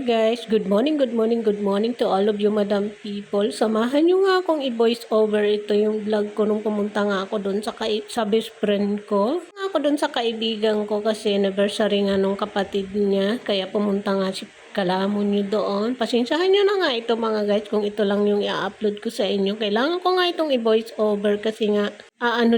guys, good morning to all of you madam people. Samahan nyo nga akong i-voice over ito yung vlog ko nung pumunta nga ako doon sa best friend ko. Nga ako doon sa kaibigan ko kasi anniversary nga nung kapatid niya. Kaya pumunta nga si Kalamon nyo doon. Pasensyahan nyo na nga ito mga guys kung ito lang yung i-upload ko sa inyo. Kailangan ko nga itong i-voice over kasi nga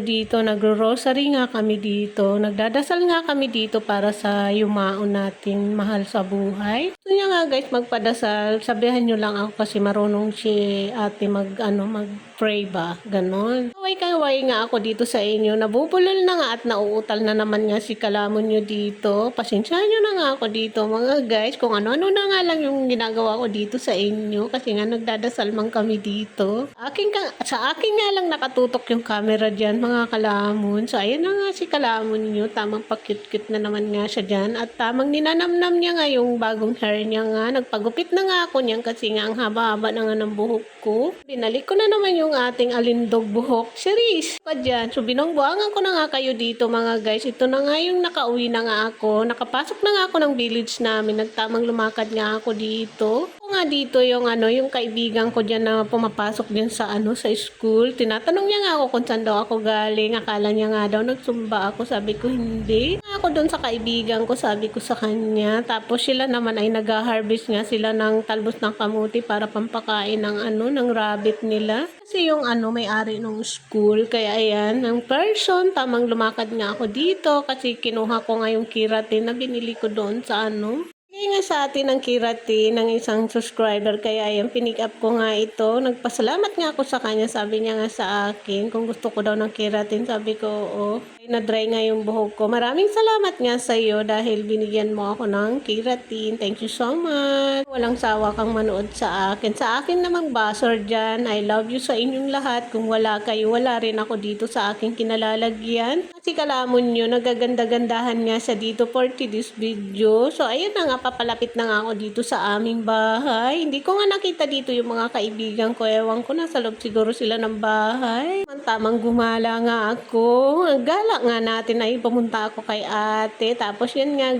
dito, nagro-rosary nga kami dito. Nagdadasal nga kami dito para sa yumaon natin mahal sa buhay. Gusto niya nga guys magpadasal. Sabihan nyo lang ako kasi marunong si ate mag-pray ba. Ganon. Kaway nga ako dito sa inyo. Nabubulol na nga at nauutal na naman nga si Kalamon nyo dito. Pasensyahan nyo na nga ako dito mga guys. Kung ano-ano na nga lang yung ginagawa ko dito sa inyo. Kasi nga nagdadasal man kami dito. Sa akin nga lang nakatutok yung camera dyan mga kalamon. So ayan na nga si Kalamon nyo. Tamang pa-cute-cute na naman nga siya dyan. At tamang ninanamnam niya nga yung bagong hair niya nga. Nagpagupit na nga ako niyan kasi nga ang haba-haba na nga ng buhok ko. Binalik ko na naman yung ating alindog buhok. Series pa dyan. So binongbuangan ko na nga kayo dito mga guys. Ito na nga yung nakauwi na nga ako. Nakapasok na nga ako ng village namin. Nagtamang lumakad nga ako dito. Nga dito yung yung kaibigan ko diyan na pumapasok din sa sa school. Tinatanong niya nga ako kung saan daw ako galing. Akala niya nga daw nagsumba ako. Sabi ko hindi. Ako doon sa kaibigan ko, sabi ko sa kanya. Tapos sila naman ay nag-harvest nga sila ng talbos ng kamuti para pampakain ng ng rabbit nila. Kasi yung may-ari ng school. Kaya ayan, ang person, tamang lumakad nga ako dito kasi kinuha ko nga yung keratin na binili ko doon sa Bigay nga sa atin ng keratin ng isang subscriber kaya ayan, pinick up ko nga ito. Nagpasalamat nga ako sa kanya, sabi niya nga sa akin kung gusto ko daw ng keratin, sabi ko oo. Na-dry nga yung buhok ko. Maraming salamat nga sa iyo dahil binigyan mo ako ng keratin. Thank you so much. Walang sawa kang manood sa akin. Sa akin namang basor dyan. I love you sa inyong lahat. Kung wala kayo, wala rin ako dito sa aking kinalalagyan. Kasi Kalamon nyo, nagaganda-gandahan nga siya dito for today's video. So ayun na nga, papalapit na nga ako dito sa aming bahay. Hindi ko nga nakita dito yung mga kaibigan ko. Ewan ko, nasa loob siguro sila ng bahay. Tamang gumala nga ako. Gala nga natin ay pumunta ako kay ate. Tapos yan nga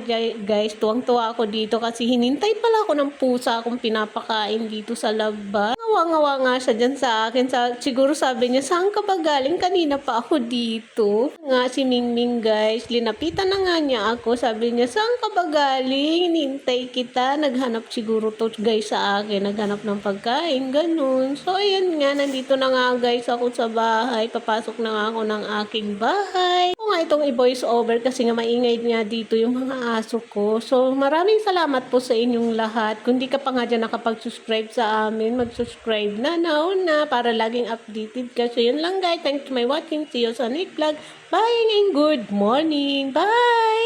guys, tuwang-tuwa ako dito kasi hinintay pala ako ng pusa akong pinapakain dito sa labas. Ngawa-ngawa nga siya dyan sa akin. Siguro sabi niya, saan ka ba galing? Kanina pa ako dito. Nga si Mingming guys, linapitan na nga niya ako. Sabi niya, saan ka ba galing? Hinintay kita. Naghanap siguro to guys sa akin. Naghanap ng pagkain, ganun. So ayan nga, nandito na nga guys ako sa bahay. Papasok na nga ako ng aking bahay. Ako nga itong i-voice over kasi nga maingay nga dito yung mga aso ko. So maraming salamat po sa inyong lahat. Kung di ka pa nga dyan nakapag-subscribe sa amin, mag-subscribe na para laging updated ka. So yun lang guys. Thanks to my watching. See you sa next vlog. Bye and good morning. Bye!